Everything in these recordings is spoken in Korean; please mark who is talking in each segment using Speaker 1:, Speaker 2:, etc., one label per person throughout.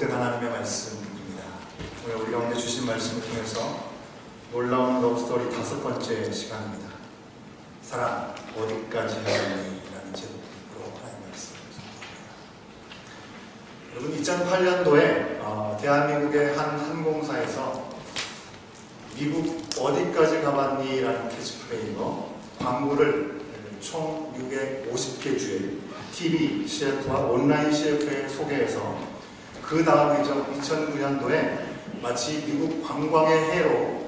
Speaker 1: 복된 하나님의 말씀입니다. 오늘 우리 가운데 주신 말씀을 통해서 놀라운 러브스토리 5번째 시간입니다. 사랑 어디까지 하니? 라는 제목으로 하나님의 말씀을 전합니다. 여러분 2008년도에 대한민국의 한 항공사에서 미국 어디까지 가봤니? 라는 캐치프레이로 광고를 총 650개 주의 TV CF와 온라인 CF에 소개해서 그 다음이죠. 2009년도에 마치 미국 관광의 해로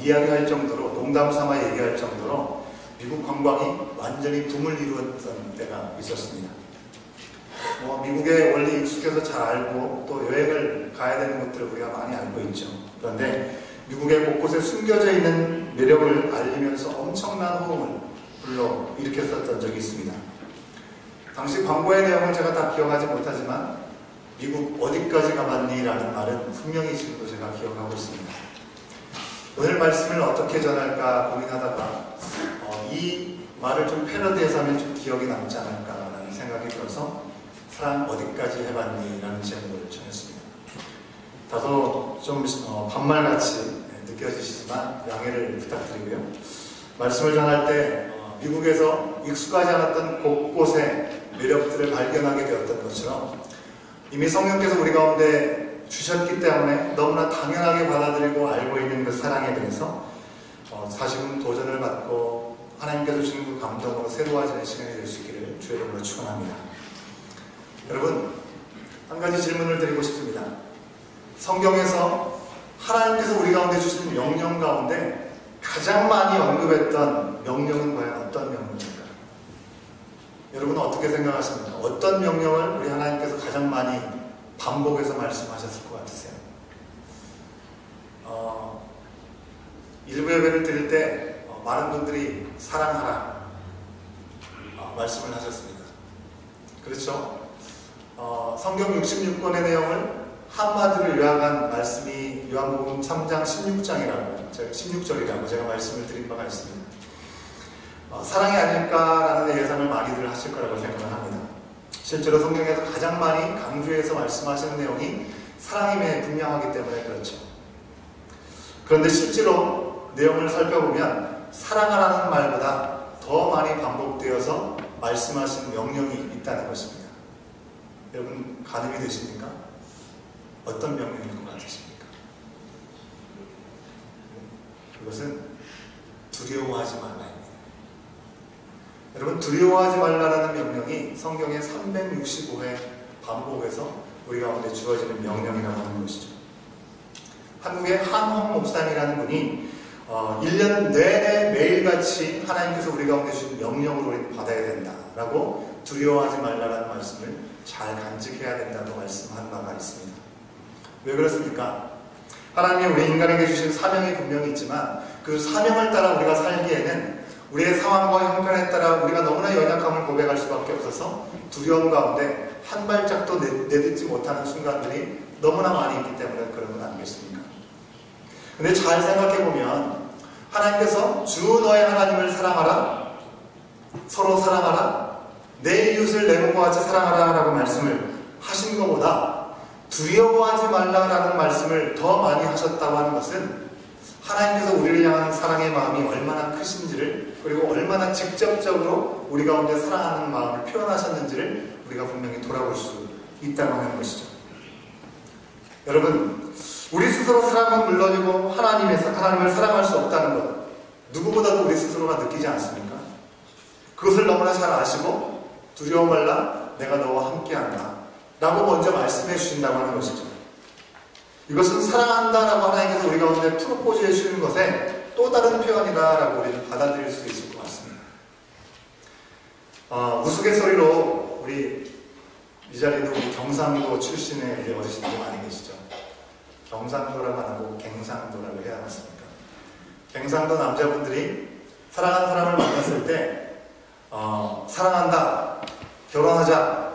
Speaker 1: 이야기할 정도로 농담 삼아 얘기할 정도로 미국 관광이 완전히 붐을 이루었던 때가 있었습니다. 미국에 원래 익숙해서 잘 알고 또 여행을 가야 되는 것들을 우리가 많이 알고 있죠. 그런데 미국의 곳곳에 숨겨져 있는 매력을 알리면서 엄청난 호응을 불러 일으켰었던 적이 있습니다. 당시 광고의 내용을 제가 다 기억하지 못하지만 미국 어디까지 가봤니? 라는 말은 분명히 지금도 제가 기억하고 있습니다. 오늘 말씀을 어떻게 전할까 고민하다가 이 말을 좀 패러디해서 하면 좀 기억이 남지 않을까라는 생각이 들어서 사랑 어디까지 해봤니? 라는 제목을 정했습니다. 다소 좀 반말같이 느껴지시지만 양해를 부탁드리고요. 말씀을 전할 때 미국에서 익숙하지 않았던 곳곳의 매력들을 발견하게 되었던 것처럼 이미 성령께서 우리 가운데 주셨기 때문에 너무나 당연하게 받아들이고 알고 있는 그 사랑에 대해서 다시금 도전을 받고 하나님께서 주신 그 감동으로 새로워지는 시간이 될 수 있기를 주의 이름으로 축원합니다. 여러분, 한 가지 질문을 드리고 싶습니다. 성경에서 하나님께서 우리 가운데 주신 명령 가운데 가장 많이 언급했던 명령은 과연 어떤 명령입니까? 여러분은 어떻게 생각하십니까? 어떤 명령을 우리 하나님께서 가장 많이 반복해서 말씀하셨을 것 같으세요? 일부 예배를 드릴 때 많은 분들이 사랑하라 말씀을 하셨습니다. 그렇죠? 성경 66권의 내용을 한마디로 요약한 말씀이 요한복음 3장 16절이라고 제가 말씀을 드린 바가 있습니다. 사랑이 아닐까라는 예상을 많이들 하실 거라고 생각을 합니다. 실제로 성경에서 가장 많이 강조해서 말씀하시는 내용이 사랑임에 분명하기 때문에 그렇죠. 그런데 실제로 내용을 살펴보면 사랑하라는 말보다 더 많이 반복되어서 말씀하시는 명령이 있다는 것입니다. 여러분 가늠이 되십니까? 어떤 명령일 것 같으십니까? 그것은 두려워하지 말라입니다. 여러분 두려워하지 말라라는 명령이 성경에 365회 반복해서 우리 가운데 주어지는 명령이라고 하는 것이죠. 한국의 한홍 목사님이라는 분이 1년 내내 매일같이 하나님께서 우리 가운데 주신 명령으로 우리는 받아야 된다라고 두려워하지 말라라는 말씀을 잘 간직해야 된다고 말씀한 바가 있습니다. 왜 그렇습니까? 하나님이 우리 인간에게 주신 사명이 분명히 있지만 그 사명을 따라 우리가 살기에는 우리의 상황과 형편에 따라 우리가 너무나 연약함을 고백할 수밖에 없어서 두려움 가운데 한 발짝도 내딛지 못하는 순간들이 너무나 많이 있기 때문에 그런 건 아니겠습니까? 근데 잘 생각해보면 하나님께서 주 너의 하나님을 사랑하라, 서로 사랑하라, 내 이웃을 내 몸과 같이 사랑하라 라고 말씀을 하신 것보다 두려워하지 말라라는 말씀을 더 많이 하셨다고 하는 것은 하나님께서 우리를 향한 사랑의 마음이 얼마나 크신지를, 그리고 얼마나 직접적으로 우리 가운데 사랑하는 마음을 표현하셨는지를 우리가 분명히 돌아볼 수 있다고 하는 것이죠. 여러분, 우리 스스로 사랑은 물론이고 하나님을 사랑할 수 없다는 것 누구보다도 우리 스스로가 느끼지 않습니까? 그것을 너무나 잘 아시고 두려워 말라, 내가 너와 함께한다 라고 먼저 말씀해 주신다고 하는 것이죠. 이것은 사랑한다라고 하나님께서 우리 가운데 프로포즈 해주시는 것에 또 다른 표현이다라고 우리는 받아들일 수 있을 것 같습니다. 우스갯소리로 우리 이 자리에도 우리 경상도 출신의 우리 어르신들 많이 계시죠. 경상도라고 안 하고 갱상도라고 해야 맞습니까? 갱상도 남자분들이 사랑하는 사람을 만났을 때 사랑한다, 결혼하자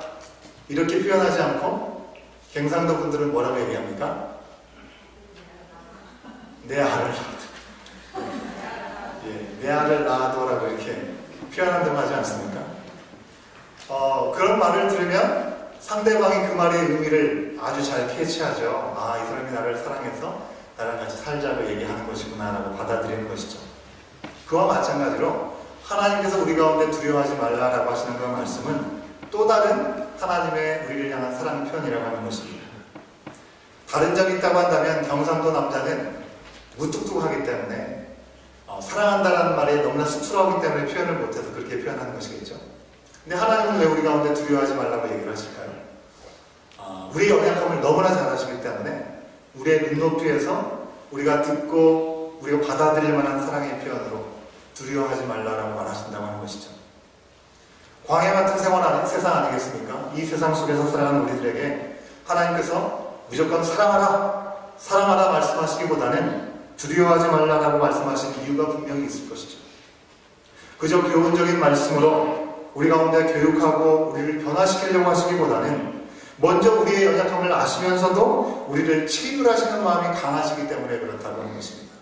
Speaker 1: 이렇게 표현하지 않고 갱상도 분들은 뭐라고 얘기합니까? 내 알을 내 알을 낳아도라고 이렇게 표현한다고 하지 않습니까? 그런 말을 들으면 상대방이 그 말의 의미를 아주 잘 캐치하죠. 아, 이 사람이 나를 사랑해서 나랑 같이 살자고 얘기하는 것이구나 라고 받아들이는 것이죠. 그와 마찬가지로 하나님께서 우리 가운데 두려워하지 말라라고 하시는 그 말씀은 또 다른 하나님의 우리를 향한 사랑 표현이라고 하는 것입니다. 다른 점이 있다고 한다면 경상도 남자는 무뚝뚝하기 때문에 사랑한다는 말이 너무나 쑥스러우기 때문에 표현을 못해서 그렇게 표현하는 것이겠죠. 근데 하나님은 왜 우리 가운데 두려워하지 말라고 얘기를 하실까요? 우리의 연약함을 너무나 잘 아시기 때문에 우리의 눈높이에서 우리가 듣고 우리가 받아들일 만한 사랑의 표현으로 두려워하지 말라라고 말하신다고 하는 것이죠. 광야 같은 세상 아니겠습니까? 이 세상 속에서 살아가는 우리들에게 하나님께서 무조건 사랑하라 말씀하시기보다는 두려워하지 말라라고 말씀하신 이유가 분명히 있을 것이죠. 그저 교훈적인 말씀으로 우리 가운데 교육하고 우리를 변화시키려고 하시기보다는 먼저 우리의 연약함을 아시면서도 우리를 치유하시는 마음이 강하시기 때문에 그렇다고 하는 것입니다.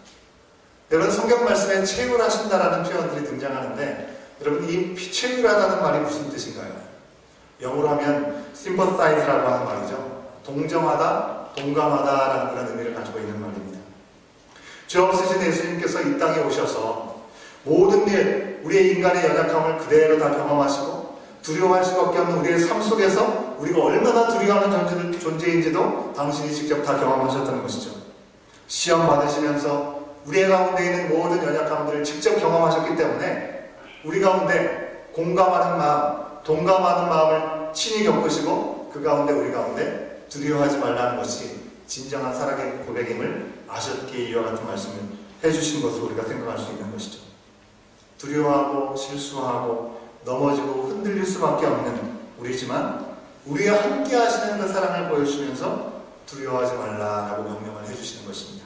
Speaker 1: 여러분, 성경 말씀에 치유하신다라는 표현들이 등장하는데 여러분, 이 치유하다는 말이 무슨 뜻인가요? 영어로 하면 sympathize라고 하는 말이죠. 동정하다, 동감하다라는 그런 의미를 가지고 있는 말입니다. 죄 없으신 예수님께서 이 땅에 오셔서 모든 일, 우리의 인간의 연약함을 그대로 다 경험하시고 두려워할 수밖에 없는 우리의 삶 속에서 우리가 얼마나 두려워하는 존재인지도 당신이 직접 다 경험하셨다는 것이죠. 시험 받으시면서 우리의 가운데 있는 모든 연약함들을 직접 경험하셨기 때문에 우리 가운데 공감하는 마음, 동감하는 마음을 친히 겪으시고 그 가운데 우리 가운데 두려워하지 말라는 것이 진정한 사랑의 고백임을 아셨기에 이와 같은 말씀을 해주신 것으로 우리가 생각할 수 있는 것이죠. 두려워하고 실수하고 넘어지고 흔들릴 수밖에 없는 우리지만 우리와 함께 하시는 그 사랑을 보여주시면서 두려워하지 말라라고 명령을 해주시는 것입니다.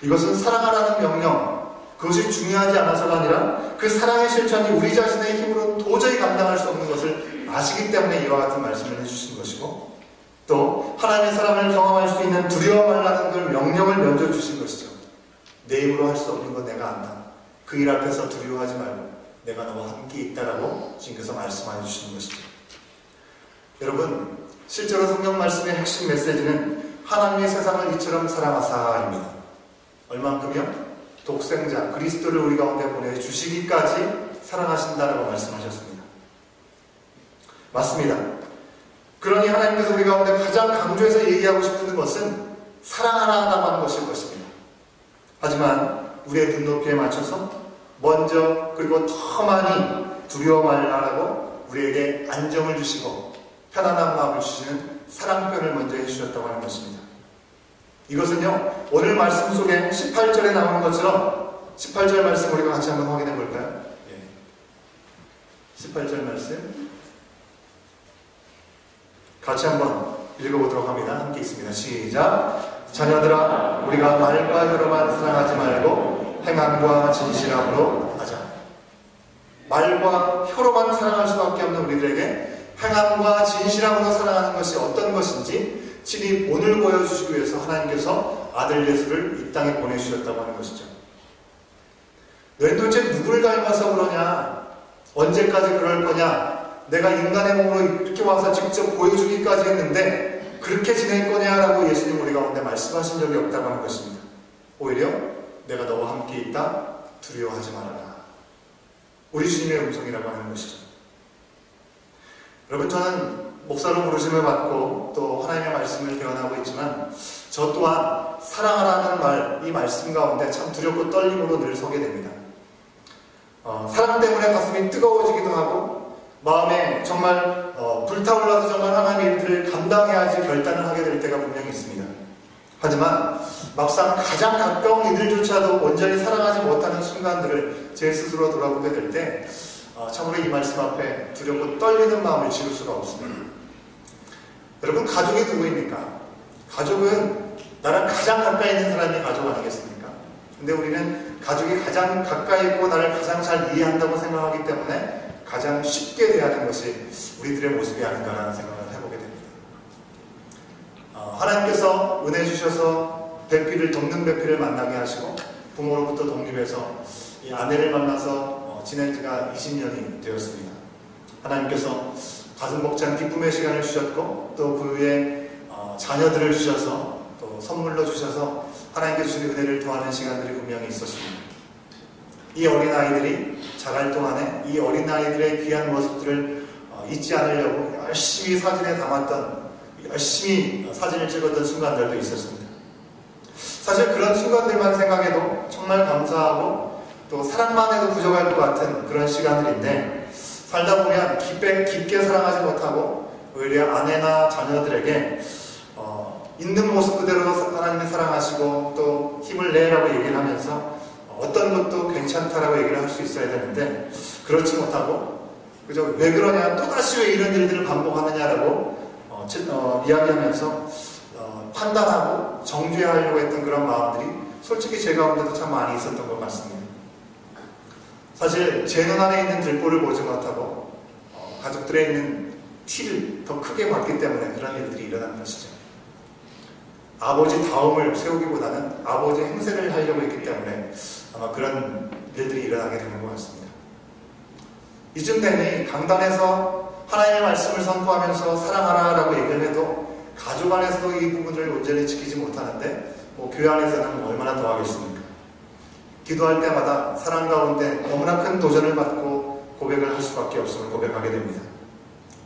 Speaker 1: 이것은 사랑하라는 명령, 그것이 중요하지 않아서가 아니라 그 사랑의 실천이 우리 자신의 힘으로 도저히 감당할 수 없는 것을 아시기 때문에 이와 같은 말씀을 해주신 것이고, 또 하나님의 사랑을 경험할 수 있는 두려워 말라는 그 명령을 먼저 주신 것이죠. 내 힘으로 할 수 없는 건 내가 안다. 그 일 앞에서 두려워하지 말고 내가 너와 함께 있다라고 주님께서 말씀해 주시는 것이죠. 여러분, 실제로 성경 말씀의 핵심 메시지는 하나님의 세상을 이처럼 사랑하사입니다. 얼만큼요? 독생자 그리스도를 우리 가운데 보내주시기까지 사랑하신다라고 말씀하셨습니다. 맞습니다. 그러니 하나님께서 우리 가운데 가장 강조해서 얘기하고 싶은 것은 사랑하라고 하는 것일 것입니다. 하지만 우리의 눈높이에 맞춰서 먼저 그리고 더 많이 두려워 말라라고 우리에게 안정을 주시고 편안한 마음을 주시는 사랑 표현을 먼저 해주셨다고 하는 것입니다. 이것은요, 오늘 말씀 속에 18절에 나오는 것처럼 18절 말씀 우리가 같이 한번 확인해 볼까요? 18절 말씀 같이 한번 읽어보도록 합니다. 함께 있습니다. 시작! 자녀들아, 우리가 말과 혀로만 사랑하지 말고 행함과 진실함으로 하자. 말과 혀로만 사랑할 수밖에 없는 우리들에게 행함과 진실함으로 사랑하는 것이 어떤 것인지 친히 본을 보여주시기 위해서 하나님께서 아들 예수를 이 땅에 보내주셨다고 하는 것이죠. 너희 도대체 누구를 닮아서 그러냐? 언제까지 그럴 거냐? 내가 인간의 몸으로 이렇게 와서 직접 보여주기까지 했는데 그렇게 지낼 거냐라고 예수님 우리 가운데 말씀하신 적이 없다고 하는 것입니다. 오히려 내가 너와 함께 있다, 두려워하지 말아라. 우리 주님의 음성이라고 하는 것이죠. 여러분, 저는 목사로 부르심을 받고 또 하나님의 말씀을 개헌하고 있지만 저 또한 사랑하라는 말, 이 말씀 가운데 참 두렵고 떨림으로 늘 서게 됩니다. 사랑 때문에 가슴이 뜨거워지기도 하고 마음에 정말 불타올라서 정말 하나님의 일들을 감당해야지 결단을 하게 될 때가 분명히 있습니다. 하지만 막상 가장 가까운 이들조차도 온전히 사랑하지 못하는 순간들을 제 스스로 돌아보게 될 때 참으로 이 말씀 앞에 두렵고 떨리는 마음을 지울 수가 없습니다. 여러분, 가족이 누구입니까? 가족은 나랑 가장 가까이 있는 사람이 가족 아니겠습니까? 근데 우리는 가족이 가장 가까이 있고 나를 가장 잘 이해한다고 생각하기 때문에 가장 쉽게 대하는 것이 우리들의 모습이 아닌가라는 생각을 해보게 됩니다. 하나님께서 은혜 주셔서 배필을 돕는 배필을 만나게 하시고 부모로부터 독립해서 이 아내를 만나서 지낸 지가 20년이 되었습니다. 하나님께서 가슴 벅찬 기쁨의 시간을 주셨고 또 그의 자녀들을 주셔서 또 선물로 주셔서 하나님께 주신 은혜를 더하는 시간들이 분명히 있었습니다. 이 어린아이들이 자랄 동안에 이 어린아이들의 귀한 모습들을 잊지 않으려고 열심히 사진에 담았던, 열심히 사진을 찍었던 순간들도 있었습니다. 사실 그런 순간들만 생각해도 정말 감사하고 또 사랑만 해도 부족할 것 같은 그런 시간들인데, 살다 보면 깊게 사랑하지 못하고 오히려 아내나 자녀들에게 있는 모습 그대로 하나님을 사랑하시고 또 힘을 내라고 얘기를 하면서 어떤 것도 괜찮다라고 얘기를 할 수 있어야 되는데, 그렇지 못하고 그저 왜 그러냐, 또다시 왜 이런 일들을 반복하느냐라고 이야기하면서 판단하고 정죄하려고 했던 그런 마음들이 솔직히 제 가운데도 참 많이 있었던 것 같습니다. 사실 제 눈 안에 있는 들보를 보지 못하고 가족들에 있는 티를 더 크게 봤기 때문에 그런 일들이 일어나는 것이죠. 아버지 다움을 세우기보다는 아버지 행세를 하려고 했기 때문에 아마 그런 일들이 일어나게 되는 것 같습니다. 이쯤 되니 강단에서 하나님의 말씀을 선포하면서 사랑하라라고 얘기를 해도 가족 안에서도 이 부분을 온전히 지키지 못하는데 교회 안에서는 얼마나 더 하겠습니까? 기도할 때마다 사랑 가운데 너무나 큰 도전을 받고 고백을 할 수밖에 없음을 고백하게 됩니다.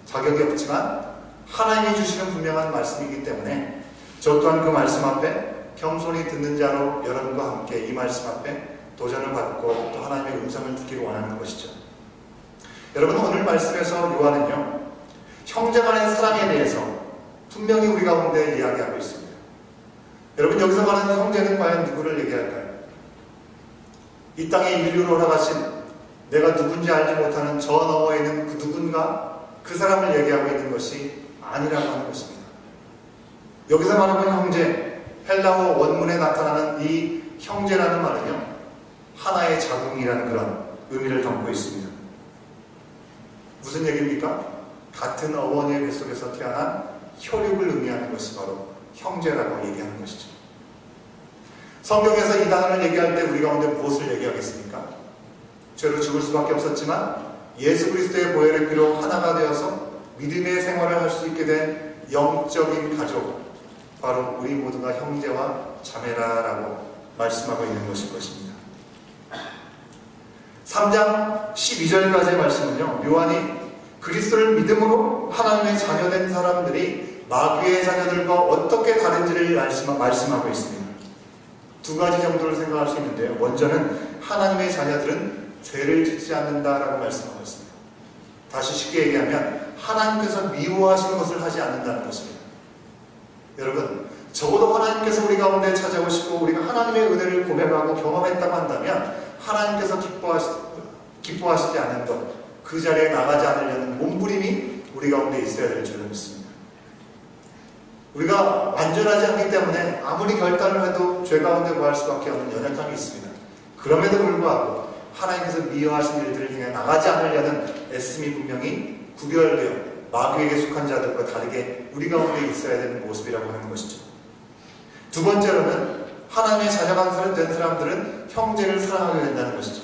Speaker 1: 자격이 없지만 하나님이 주시는 분명한 말씀이기 때문에 저 또한 그 말씀 앞에 겸손히 듣는 자로 여러분과 함께 이 말씀 앞에 도전을 받고 또 하나님의 음성을 듣기를 원하는 것이죠. 여러분, 오늘 말씀에서 요한은요, 형제 간의 사랑에 대해서 분명히 우리 가운데 이야기하고 있습니다. 여러분, 여기서 말하는 형제는 과연 누구를 얘기할까요? 이 땅에 인류로 허락하신 내가 누군지 알지 못하는 저 너머에 있는 그 누군가, 그 사람을 얘기하고 있는 것이 아니라고 하는 것입니다. 여기서 말하는 형제, 헬라어 원문에 나타나는 이 형제라는 말은요, 하나의 자궁이라는 그런 의미를 담고 있습니다. 무슨 얘기입니까? 같은 어머니의 뱃속에서 태어난 혈육을 의미하는 것이 바로 형제라고 얘기하는 것이죠. 성경에서 이 단어를 얘기할 때 우리 가운데 무엇을 얘기하겠습니까? 죄로 죽을 수밖에 없었지만 예수 그리스도의 보혈의 피로 하나가 되어서 믿음의 생활을 할 수 있게 된 영적인 가족, 바로 우리 모두가 형제와 자매라라고 말씀하고 있는 것일 것입니다. 3장 12절까지의 말씀은요, 요한이 그리스도를 믿음으로 하나님의 자녀된 사람들이 마귀의 자녀들과 어떻게 다른지를 말씀하고 있습니다. 두 가지 정도를 생각할 수 있는데요. 먼저는 하나님의 자녀들은 죄를 짓지 않는다라고 말씀하고 있습니다. 다시 쉽게 얘기하면 하나님께서 미워하시는 것을 하지 않는다는 것입니다. 여러분, 적어도 하나님께서 우리 가운데 찾아오시고 우리가 하나님의 은혜를 고백하고 경험했다고 한다면 하나님께서 기뻐하시지 않는 것, 그 자리에 나가지 않으려는 몸부림이 우리 가운데 있어야 될 줄을 믿습니다. 우리가 완전하지 않기 때문에 아무리 결단을 해도 죄 가운데 구할 수밖에 없는 연약함이 있습니다. 그럼에도 불구하고 하나님께서 미워하신 일들을 향해 나가지 않으려는 애씀이 분명히 구별되어 마귀에게 속한 자들과 다르게 우리 가운데 있어야 되는 모습이라고 하는 것이죠. 두 번째로는 하나님의 자녀가 된 사람들은 형제를 사랑하게 된다는 것이죠.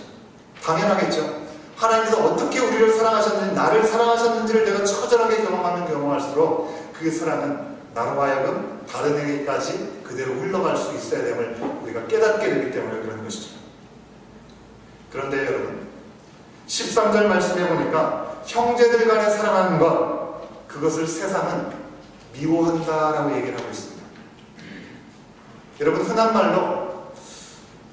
Speaker 1: 당연하겠죠. 하나님께서 어떻게 우리를 사랑하셨는지, 나를 사랑하셨는지를 내가 처절하게 경험할수록 그 사랑은 나로 하여금 다른 에게까지 그대로 흘러갈 수 있어야 됨을 우리가 깨닫게 되기 때문에 그런 것이죠. 그런데 여러분, 13절 말씀해 보니까 형제들 간에 사랑하는 것, 그것을 세상은 미워한다라고 얘기를 하고 있습니다. 여러분, 흔한 말로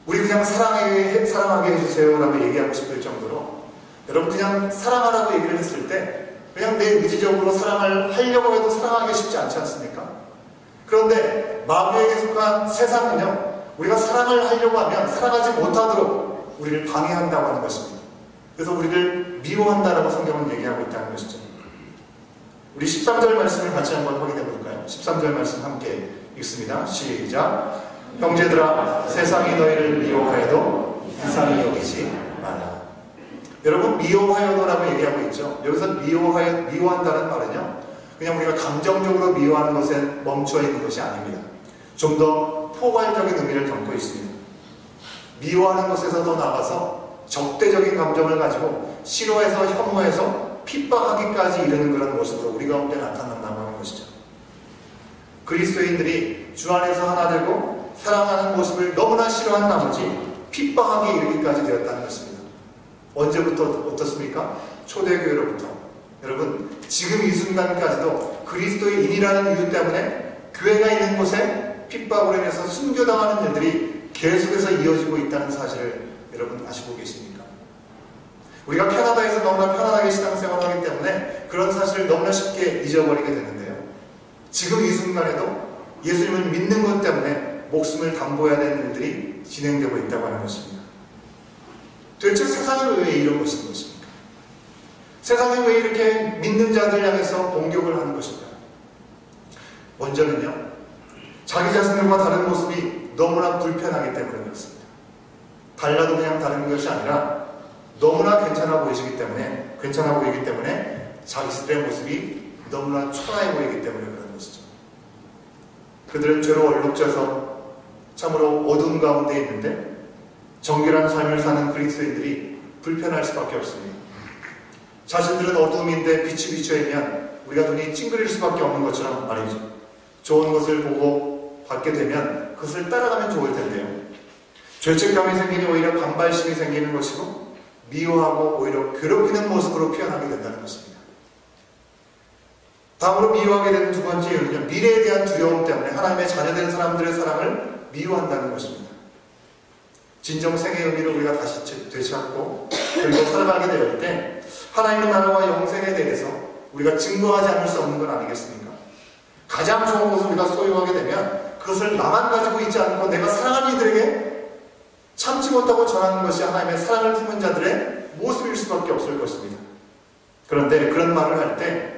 Speaker 1: 우리 그냥 사랑하게 해주세요 라고 얘기하고 싶을 정도로, 여러분 그냥 사랑하라고 얘기를 했을 때 그냥 내 의지적으로 사랑을 하려고 해도 사랑하기 쉽지 않지 않습니까? 그런데 마귀에게 속한 세상은요, 우리가 사랑을 하려고 하면 사랑하지 못하도록 우리를 방해한다고 하는 것입니다. 그래서 우리를 미워한다라고 성경은 얘기하고 있다는 것이죠. 우리 13절 말씀을 같이 한번 확인해 볼까요? 13절 말씀 함께 읽습니다. 시작. 형제들아, 세상이 너희를 미워하여도 이상히 여기지 말라. 여러분, 미워하여도라고 얘기하고 있죠. 여기서 미워한다는 말은요, 그냥 우리가 감정적으로 미워하는 것에 멈춰 있는 것이 아닙니다. 좀 더 포괄적인 의미를 담고 있습니다. 미워하는 것에서 더 나가서 적대적인 감정을 가지고 싫어해서 혐오해서 핍박하기까지 이르는 그런 모습으로 우리 가운데 나타난다고 하는 것이죠. 그리스도인들이 주 안에서 하나 되고 사랑하는 모습을 너무나 싫어한 나머지 핍박하게 이르기까지 되었다는 것입니다. 언제부터 어떻습니까? 초대교회로부터. 여러분, 지금 이 순간까지도 그리스도인이라는 이유 때문에 교회가 있는 곳에 핍박으로 인해서 순교당하는 일들이 계속해서 이어지고 있다는 사실을 여러분 아시고 계십니까? 우리가 캐나다에서 너무나 편안하게 신앙생활을 하기 때문에 그런 사실을 너무나 쉽게 잊어버리게 되는데요. 지금 이 순간에도 예수님을 믿는 것 때문에 목숨을 담보해야 되는 일들이 진행되고 있다고 하는 것입니다. 도대체 세상이 왜 이런 것입니까? 세상이 왜 이렇게 믿는 자들 향해서 공격을 하는 것일까요? 먼저는요, 자기 자신들과 다른 모습이 너무나 불편하기 때문에 그렇습니다. 달라도 그냥 다른 것이 아니라 너무나 괜찮아 보이기 때문에 자기들의 모습이 너무나 초라해 보이기 때문에 그런 것이죠. 그들은 죄로 얼룩져서 참으로 어두운 가운데 있는데 정결한 삶을 사는 그리스도인들이 불편할 수밖에 없습니다. 자신들은 어두움인데 빛이 비춰있면 우리가 눈이 찡그릴 수밖에 없는 것처럼 말이죠. 좋은 것을 보고 받게 되면 그것을 따라가면 좋을 텐데요. 죄책감이 생기니 오히려 반발심이 생기는 것이고 미워하고 오히려 괴롭히는 모습으로 표현하게 된다는 것입니다. 다음으로 미워하게 되는 두 번째 이유는요, 미래에 대한 두려움 때문에 하나님의 자녀된 사람들의 사랑을 미워한다는 것입니다. 진정 생의 의미를 우리가 다시 되찾고 그리고 살아가게 될 때 하나님의 나라와 영생에 대해서 우리가 증거하지 않을 수 없는 건 아니겠습니까? 가장 좋은 것을 우리가 소유하게 되면 그것을 나만 가지고 있지 않고 내가 사랑하는 이들에게 참지 못하고 전하는 것이 하나님의 사랑을 품은 자들의 모습일 수밖에 없을 것입니다. 그런데 그런 말을 할 때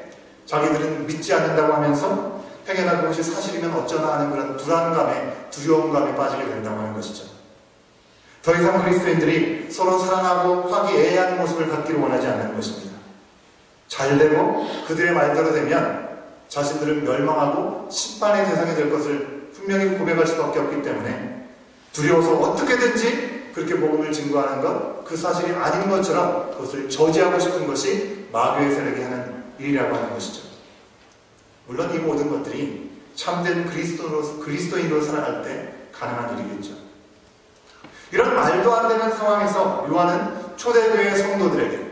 Speaker 1: 자기들은 믿지 않는다고 하면서 행여나 그것이 사실이면 어쩌나 하는 그런 불안감에 두려움감에 빠지게 된다고 하는 것이죠. 더 이상 그리스도인들이 서로 사랑하고 화기애애한 모습을 갖기를 원하지 않는 것입니다. 잘되고 그들의 말대로 되면 자신들은 멸망하고 심판의 대상이 될 것을 분명히 고백할 수밖에 없기 때문에 두려워서 어떻게든지 그렇게 복음을 증거하는 것, 그 사실이 아닌 것처럼 그것을 저지하고 싶은 것이 마귀의 세력이 하는 일이라고 하는 것이죠. 물론 이 모든 것들이 참된 그리스도인으로 살아갈 때 가능한 일이겠죠. 이런 말도 안 되는 상황에서 요한은 초대교회 성도들에게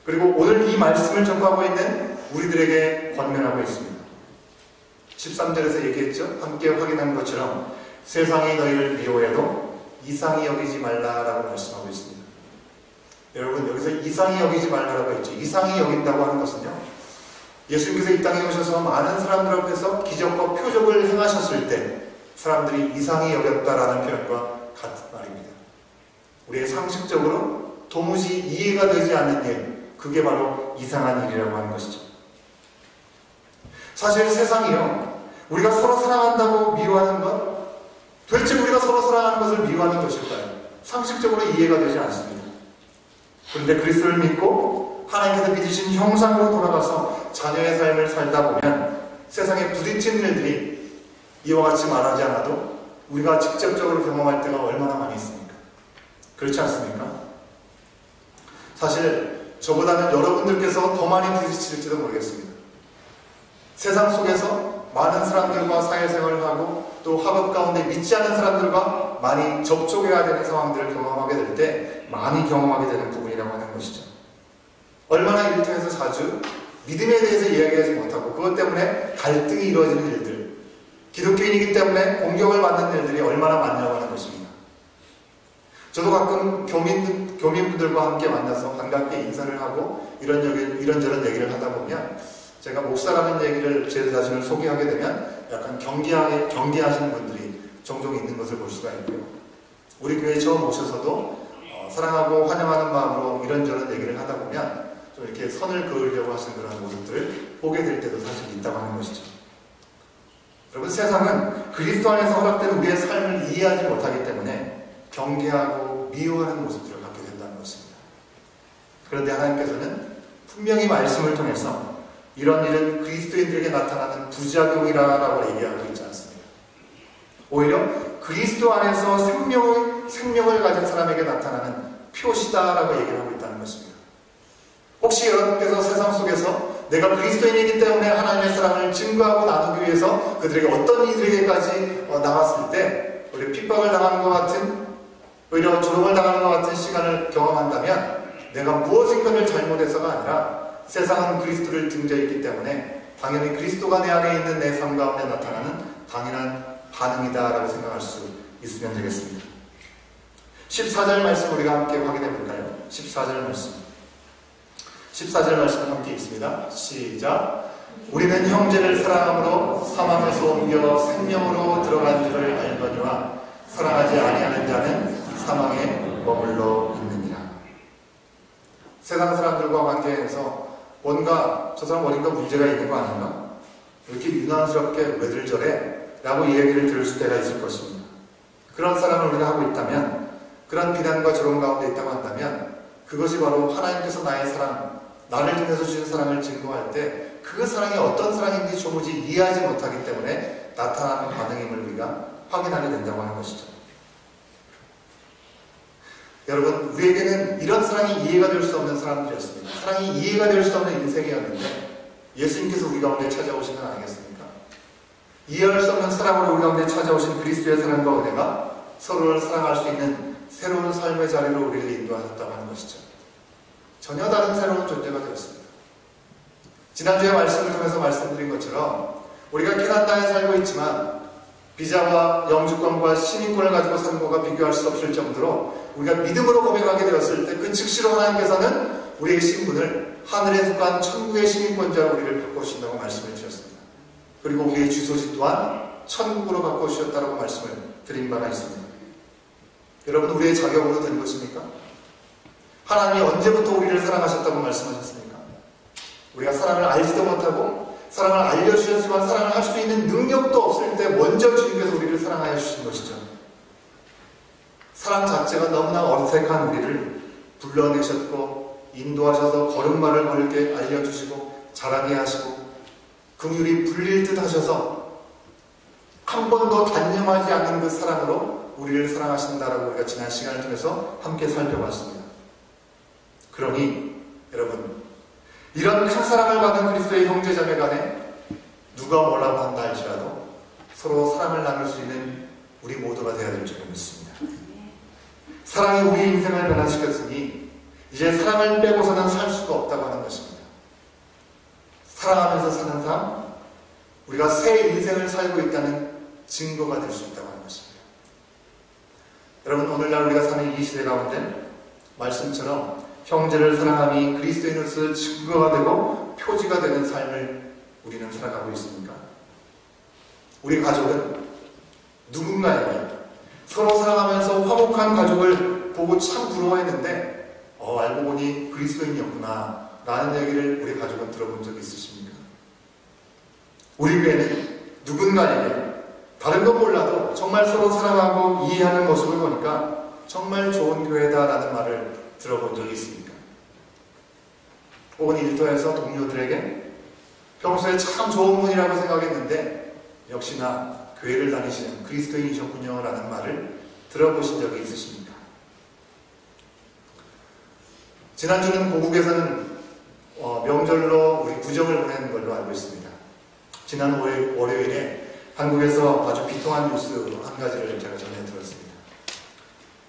Speaker 1: 그리고 오늘 이 말씀을 전하고 있는 우리들에게 권면하고 있습니다. 13절에서 얘기했죠. 함께 확인한 것처럼 세상이 너희를 미워해도 이상히 여기지 말라라고 말씀하고 있습니다. 여러분, 여기서 이상히 여기지 말라라고 했죠. 이상히 여긴다고 하는 것은요, 예수님께서 이 땅에 오셔서 많은 사람들 앞에서 기적과 표적을 행하셨을 때 사람들이 이상히 여겼다라는 표현과 같은 말입니다. 우리의 상식적으로 도무지 이해가 되지 않는 일, 그게 바로 이상한 일이라고 하는 것이죠. 사실 세상이요, 우리가 서로 사랑한다고 미워하는 것, 도대체 우리가 서로 사랑하는 것을 미워하는 것일까요? 상식적으로 이해가 되지 않습니다. 그런데 그리스도를 믿고 하나님께서 믿으신 형상으로 돌아가서 자녀의 삶을 살다 보면 세상에 부딪힌 일들이 이와 같이 말하지 않아도 우리가 직접적으로 경험할 때가 얼마나 많이 있습니까? 그렇지 않습니까? 사실 저보다는 여러분들께서 더 많이 부딪힐지도 모르겠습니다. 세상 속에서 많은 사람들과 사회생활을 하고 또 학업 가운데 믿지 않는 사람들과 많이 접촉해야 되는 상황들을 경험하게 될 때 많이 경험하게 되는 부분이라고 하는 것이죠. 얼마나 일터에서 자주 믿음에 대해서 이야기하지 못하고 그것 때문에 갈등이 이루어지는 일들, 기독교인이기 때문에 공격을 받는 일들이 얼마나 많냐고 하는 것입니다. 저도 가끔 교민분들과 함께 만나서 반갑게 인사를 하고 이런저런 얘기를 하다 보면 제가 목사라는 얘기를 제 자신을 소개하게 되면 약간 경계하시는 분들이 종종 있는 것을 볼 수가 있고요. 우리 교회에 처음 오셔서도 사랑하고 환영하는 마음으로 이런저런 얘기를 하다 보면 좀 이렇게 선을 그으려고 하시는 그런 모습들을 보게 될 때도 사실 있다고 하는 것이죠. 여러분, 세상은 그리스도 안에서 허락된 우리의 삶을 이해하지 못하기 때문에 경계하고 미워하는 모습들을 갖게 된다는 것입니다. 그런데 하나님께서는 분명히 말씀을 통해서 이런 일은 그리스도인들에게 나타나는 부작용이라고 얘기하고 있지 않습니다. 오히려 그리스도 안에서 생명을 가진 사람에게 나타나는 표시다라고 얘기를 하고 있다는 것입니다. 혹시 여러분께서 세상 속에서 내가 그리스도인이기 때문에 하나님의 사랑을 증거하고 나누기 위해서 그들에게 어떤 이들에게까지 나갔을 때 우리 핍박을 당하는 것 같은, 오히려 조롱을 당하는 것 같은 시간을 경험한다면 내가 무엇인가를 잘못해서가 아니라 세상은 그리스도를 등져있기 때문에 당연히 그리스도가 내 안에 있는 내 삶 가운데 나타나는 당연한 반응이다라고 생각할 수 있으면 되겠습니다. 14절 말씀 우리가 함께 확인해 볼까요? 14절 말씀. 14절 말씀 함께 읽습니다. 시작. 우리는 형제를 사랑함으로 사망에서 옮겨 생명으로 들어간 줄을 알거니와 사랑하지 아니하는 자는 사망에 머물러 있느니라. 세상 사람들과 관계에서 뭔가 저 사람 어딘가 문제가 있는 거 아닌가? 이렇게 유난스럽게 왜들 저래? 라고 이야기를 들을 때가 있을 것입니다. 그런 사람을 우리가 하고 있다면, 그런 비난과 조롱 가운데 있다고 한다면 그것이 바로 하나님께서 나의 사랑, 나를 통해서 주신 사랑을 증거할 때 그 사랑이 어떤 사랑인지 조무지 이해하지 못하기 때문에 나타나는 반응임을 우리가 확인하게 된다고 하는 것이죠. 여러분, 우리에게는 이런 사랑이 이해가 될 수 없는 사람들이었습니다. 사랑이 이해가 될 수 없는 인생이었는데 예수님께서 우리 가운데 찾아오신 건 아니겠습니까? 이해할 수 없는 사랑으로 우리 가운데 찾아오신 그리스도의 사랑과 은혜가 서로를 사랑할 수 있는 새로운 삶의 자리로 우리를 인도하셨다고 하는 것이죠. 전혀 다른 새로운 존재가 되었습니다. 지난주에 말씀을 통해서 말씀드린 것처럼 우리가 캐나다에 살고 있지만 비자와 영주권과 시민권을 가지고 사는 것과 비교할 수 없을 정도로 우리가 믿음으로 고백하게 되었을 때 그 즉시로 하나님께서는 우리의 신분을 하늘에 속한 천국의 시민권자로 우리를 바꿔주신다고 말씀을 주셨습니다. 그리고 우리의 주소지 또한 천국으로 바꿔주셨다고 말씀을 드린 바가 있습니다. 여러분, 우리의 자격으로 된 것입니까? 하나님이 언제부터 우리를 사랑하셨다고 말씀하셨습니까? 우리가 사랑을 알지도 못하고 사랑을 알려주셨지만 사랑을 할 수 있는 능력도 없을 때 먼저 주님께서 우리를 사랑하여 주신 것이죠. 사랑 자체가 너무나 어색한 우리를 불러내셨고 인도하셔서 걸음마를 걸게 알려주시고 자라게 하시고 긍휼이 불릴 듯 하셔서 한 번도 단념하지 않는 그 사랑으로 우리를 사랑하신다라고 우리가 지난 시간을 통해서 함께 살펴봤습니다. 그러니 여러분, 이런 큰 사랑을 받은 그리스도의 형제자매 간에 누가 뭐라고 한다 할지라도 서로 사랑을 나눌 수 있는 우리 모두가 되어야 될 줄 믿습니다. 사랑이 우리 인생을 변화시켰으니 이제 사랑을 빼고서는 살 수가 없다고 하는 것입니다. 사랑하면서 사는 삶, 우리가 새 인생을 살고 있다는 증거가 될 수 있다고 하는 것입니다. 여러분, 오늘날 우리가 사는 이 시대 가운데 말씀처럼 형제를 사랑함이 그리스도인으로서 증거가 되고 표지가 되는 삶을 우리는 살아가고 있습니까? 우리 가족은 누군가에게 서로 사랑하면서 화목한 가족을 보고 참 부러워했는데 알고 보니 그리스도인이었구나 라는 얘기를 우리 가족은 들어본 적이 있으십니까? 우리 교회는 누군가에게 다른 건 몰라도 정말 서로 사랑하고 이해하는 모습을 보니까 정말 좋은 교회다라는 말을 들어본 적이 있습니까? 혹은 일터에서 동료들에게 평소에 참 좋은 분이라고 생각했는데 역시나 교회를 다니시는 그리스도인이셨군요 라는 말을 들어보신 적이 있으십니까? 지난주는 고국에서는 명절로 우리 구정을 보내는 걸로 알고 있습니다. 지난 월요일에 한국에서 아주 비통한 뉴스 한 가지를 제가 전해 들었습니다.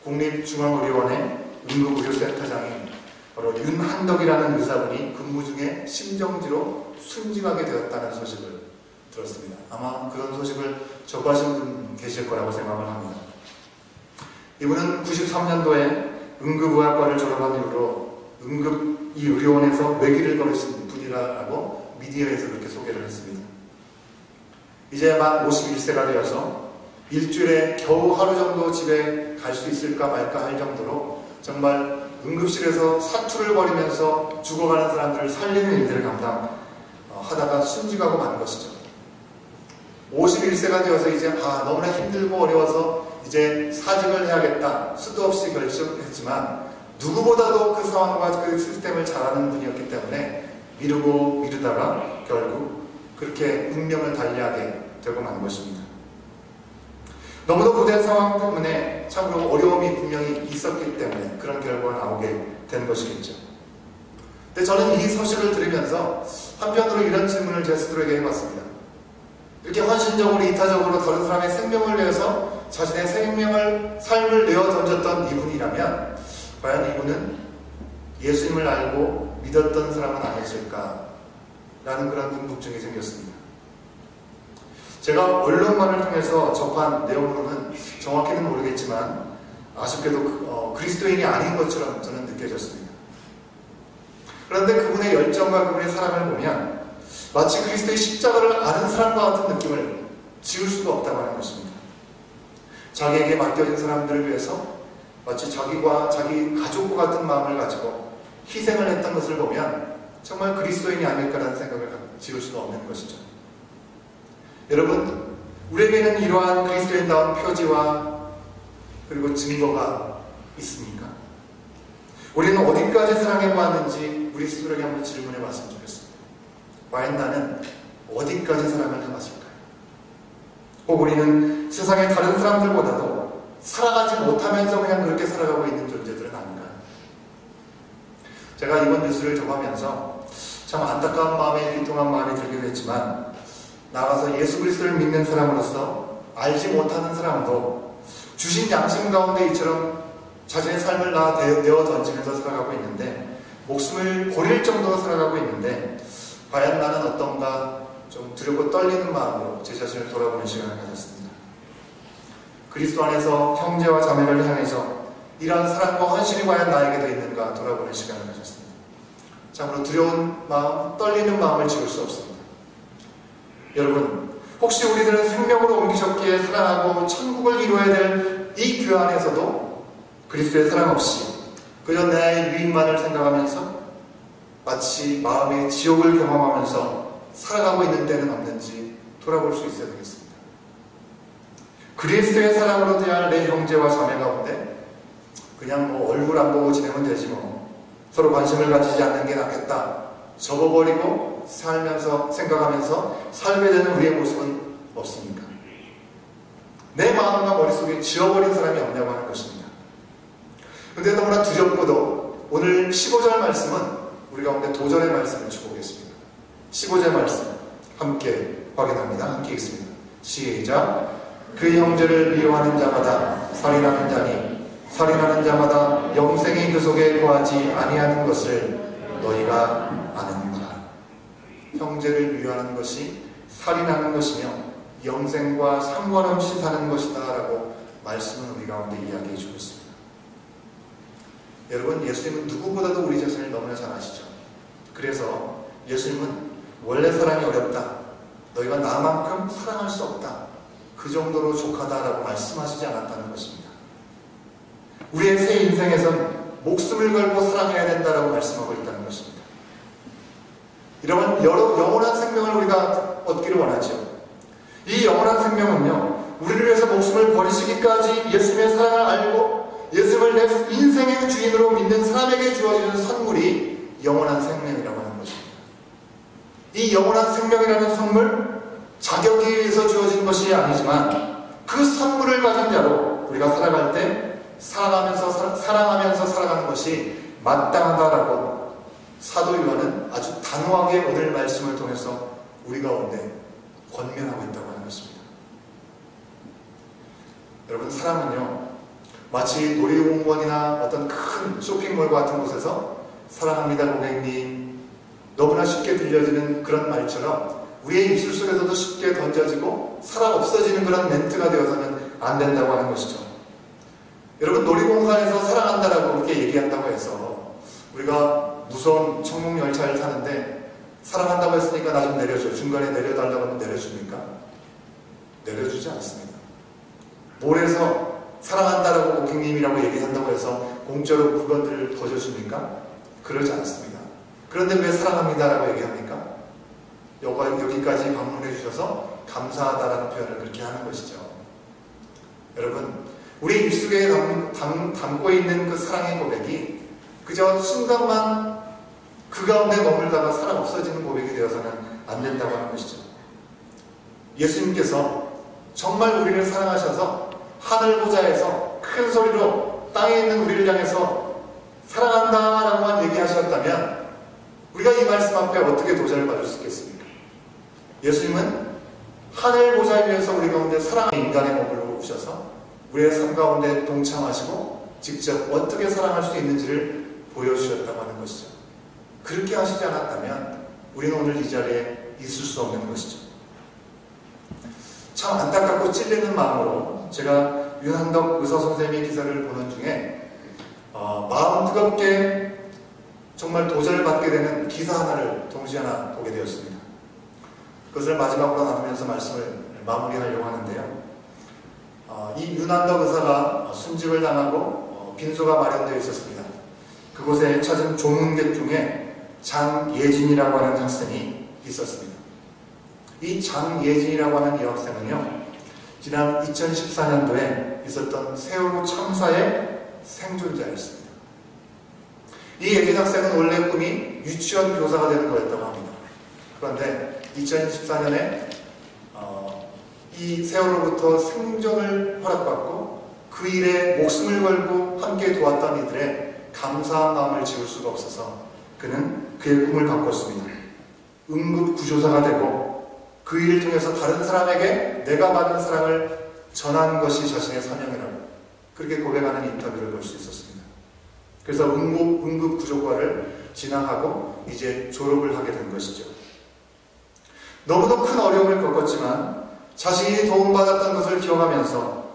Speaker 1: 국립중앙의료원의 응급의료센터장인 바로 윤한덕이라는 의사분이 근무 중에 심정지로 순직하게 되었다는 소식을 들었습니다. 아마 그런 소식을 접하신 분 계실 거라고 생각을 합니다. 이분은 93년도에 응급의학과를 졸업한 이후로 이 의료원에서 외길을 걸으신 분이라고 미디어에서 그렇게 소개를 했습니다. 이제 만 51세가 되어서 일주일에 겨우 하루 정도 집에 갈 수 있을까 말까 할 정도로 정말 응급실에서 사투를 벌이면서 죽어가는 사람들을 살리는 일들을 감당하다가 순직하고 만 것이죠. 51세가 되어서 이제 너무나 힘들고 어려워서 이제 사직을 해야겠다 수도 없이 결정했지만 누구보다도 그 상황과 그 시스템을 잘 아는 분이었기 때문에 미루다가 결국 그렇게 운명을 달리하게 되고 만 것입니다. 너무도 고된 상황 때문에 참으로 어려움이 분명히 있었기 때문에 그런 결과가 나오게 된 것이겠죠. 근데 저는 이 소식을 들으면서 한편으로 이런 질문을 제 스스로에게 해봤습니다. 이렇게 헌신적으로 이타적으로 다른 사람의 생명을 위해서 자신의 삶을 내어 던졌던 이분이라면 과연 이분은 예수님을 알고 믿었던 사람은 아니었을까? 라는 그런 궁금증이 생겼습니다. 제가 언론만을 통해서 접한 내용으로는 정확히는 모르겠지만 아쉽게도 그리스도인이 아닌 것처럼 저는 느껴졌습니다. 그런데 그분의 열정과 그분의 사랑을 보면 마치 그리스도의 십자가를 아는 사람과 같은 느낌을 지울 수가 없다고 하는 것입니다. 자기에게 맡겨진 사람들을 위해서 마치 자기와 자기 가족과 같은 마음을 가지고 희생을 했던 것을 보면 정말 그리스도인이 아닐까라는 생각을 지울 수가 없는 것이죠. 여러분, 우리에게는 이러한 그리스도인다운 표지와 그리고 증거가 있습니까? 우리는 어디까지 사랑해봤는지 우리 스스로에게 한번 질문해 봤으면 좋겠습니다. 과연 나는 어디까지 사랑을 해봤을까요? 혹 우리는 세상의 다른 사람들보다도 살아가지 못하면서 그냥 그렇게 살아가고 있는 존재들은 아닌가요? 제가 이번 뉴스를 접하면서 참 안타까운 마음에 비통한 마음이 들기도 했지만 나가서 예수 그리스도를 믿는 사람으로서 알지 못하는 사람도 주신 양심 가운데 이처럼 자신의 삶을 내어 던지면서 살아가고 있는데 목숨을 버릴 정도로 살아가고 있는데 과연 나는 어떤가 좀 두렵고 떨리는 마음으로 제 자신을 돌아보는 시간을 가졌습니다. 그리스도 안에서 형제와 자매를 향해서 이러한 사랑과 헌신이 과연 나에게도 있는가 돌아보는 시간을 가졌습니다. 참으로 두려운 마음, 떨리는 마음을 지울 수 없습니다. 여러분, 혹시 우리들은 생명으로 옮기셨기에 사랑하고 천국을 이루어야 될 이 교회 안에서도 그리스도의 사랑 없이 그저 내 유익만을 생각하면서 마치 마음의 지옥을 경험하면서 살아가고 있는 때는 없는지 돌아볼 수 있어야 되겠습니다. 그리스도의 사랑으로 대할 내 형제와 자매 가운데 그냥 얼굴 안 보고 지내면 되지 서로 관심을 가지지 않는 게 낫겠다 접어버리고 살면서 생각하면서 살게 되는 우리의 모습은 없습니까? 내 마음과 머릿속에 지워버린 사람이 없냐고 하는 것입니다. 그런데 너무나 두렵고도 오늘 15절 말씀은 우리 가운데 도전의 말씀을 주고 계십니다. 15절 말씀 함께 확인합니다. 함께 읽습니다. 시작. 그 형제를 미워하는 자마다 살인하는 자니 살인하는 자마다 영생이 그 속에 거하지 아니하는 것을 너희가 아느니라. 형제를 미워하는 것이 살인하는 것이며 영생과 상관없이 사는 것이다 라고 말씀은 우리 가운데 이야기해 주고 있습니다. 여러분, 예수님은 누구보다도 우리 자신을 너무나 잘 아시죠. 그래서 예수님은 원래 사랑이 어렵다, 너희가 나만큼 사랑할 수 없다, 그 정도로 족하다라고 말씀하시지 않았다는 것입니다. 우리의 새 인생에선 목숨을 걸고 사랑해야 된다라고 말씀하고 있다는 것입니다. 이런 영원한 생명을 우리가 얻기를 원하죠. 이 영원한 생명은요, 우리를 위해서 목숨을 버리시기까지 예수님의 사랑을 알고 예수님을 내 인생의 주인으로 믿는 사람에게 주어지는 선물이 영원한 생명이라고 하는 것입니다. 이 영원한 생명이라는 선물, 자격에 의해서 주어진 것이 아니지만 그 선물을 가진 자로 우리가 살아갈 때 사랑하면서 살아가는 것이 마땅하다라고 사도 요한은 아주 단호하게 오늘 말씀을 통해서 우리 가운데 권면하고 있다고 하는 것입니다. 여러분, 사랑은요, 마치 놀이공원이나 어떤 큰 쇼핑몰 같은 곳에서 사랑합니다 고객님, 너무나 쉽게 들려지는 그런 말처럼 우리의 입술 속에서도 쉽게 던져지고 사랑 없어지는 그런 멘트가 되어서는 안 된다고 하는 것이죠. 여러분, 놀이공원에서 사랑한다라고 그렇게 얘기한다고 해서 우리가 무서운 청룡열차를 타는데 사랑한다고 했으니까 나 좀 내려줘, 중간에 내려달라고 하면 내려줍니까? 내려주지 않습니다. 몰에서 사랑한다라고 고객님이라고 얘기한다고 해서 공짜로 물건들을 더 줘줍니까? 그러지 않습니다. 그런데 왜 사랑합니다라고 얘기합니까? 여기까지 방문해 주셔서 감사하다라는 표현을 그렇게 하는 것이죠. 여러분, 우리 입속에 담고 있는 그 사랑의 고백이 그저 순간만 그 가운데 머물다가 사랑 없어지는 고백이 되어서는 안 된다고 하는 것이죠. 예수님께서 정말 우리를 사랑하셔서 하늘 보좌에서 큰 소리로 땅에 있는 우리를 향해서 사랑한다라고만 얘기하셨다면 우리가 이 말씀 앞에 어떻게 도전을 받을 수 있겠습니까? 예수님은 하늘 보좌 위에서 우리 가운데 사랑하는 인간의 몸으로 오셔서 우리의 삶 가운데 동참하시고 직접 어떻게 사랑할 수 있는지를 보여주셨다고 하는 것이죠. 그렇게 하시지 않았다면 우리는 오늘 이 자리에 있을 수 없는 것이죠. 참 안타깝고 찔리는 마음으로 제가 윤한덕 의사선생님의 기사를 보는 중에 마음 뜨겁게 정말 도전을 받게 되는 기사 하나를 동시에 하나 보게 되었습니다. 그것을 마지막으로 나누면서 말씀을 마무리하려고 하는데요. 이 윤한덕 의사가 순직을 당하고 빈소가 마련되어 있었습니다. 그곳에 찾은 조문객 중에 장예진이라고 하는 학생이 있었습니다. 이 장예진이라고 하는 이 학생은요, 지난 2014년도에 있었던 세월호 참사의 생존자였습니다. 이 예진 학생은 원래 꿈이 유치원 교사가 되는 거였다고 합니다. 그런데 2014년에 이 세월호부터 생존을 허락받고 그 일에 목숨을 걸고 함께 도왔던 이들의 감사한 마음을 지울 수가 없어서 그는 그의 꿈을 바꿨습니다. 응급구조사가 되고 그 일을 통해서 다른 사람에게 내가 받은 사랑을 전하는 것이 자신의 사명이라고 그렇게 고백하는 인터뷰를 볼 수 있었습니다. 그래서 응급구조과를 진학하고 이제 졸업을 하게 된 것이죠. 너무도 큰 어려움을 겪었지만 자신이 도움받았던 것을 기억하면서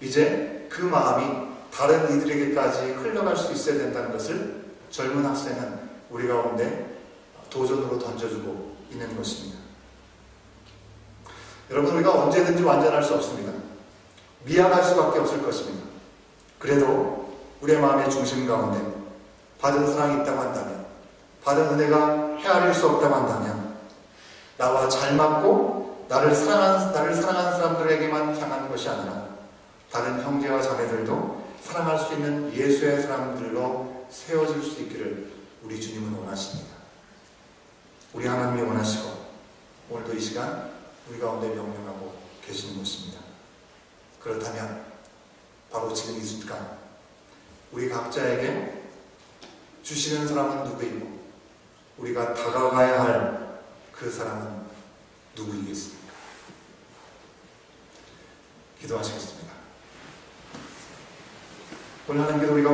Speaker 1: 이제 그 마음이 다른 이들에게까지 흘러갈 수 있어야 된다는 것을 젊은 학생은 우리 가운데 도전으로 던져주고 있는 것입니다. 여러분, 우리가 언제든지 완전할 수 없습니다. 미안할 수밖에 없을 것입니다. 그래도 우리의 마음의 중심 가운데 받은 사랑이 있다고 한다면, 받은 은혜가 헤아릴 수 없다고 한다면, 나와 잘 맞고 나를 사랑하는 사람들에게만 향하는 것이 아니라 다른 형제와 자매들도 사랑할 수 있는 예수의 사람들로 세워질 수 있기를 우리 주님은 원하십니다. 우리 하나님이 원하시고 오늘도 이 시간 우리 가운데 명령하고 계시는 것입니다. 그렇다면 바로 지금 이 순간 우리 각자에게 주시는 사람은 누구이고 우리가 다가가야 할 그 사람은 누구이겠습니까? 기도하시겠습니다. 오늘 하나님께서 우리가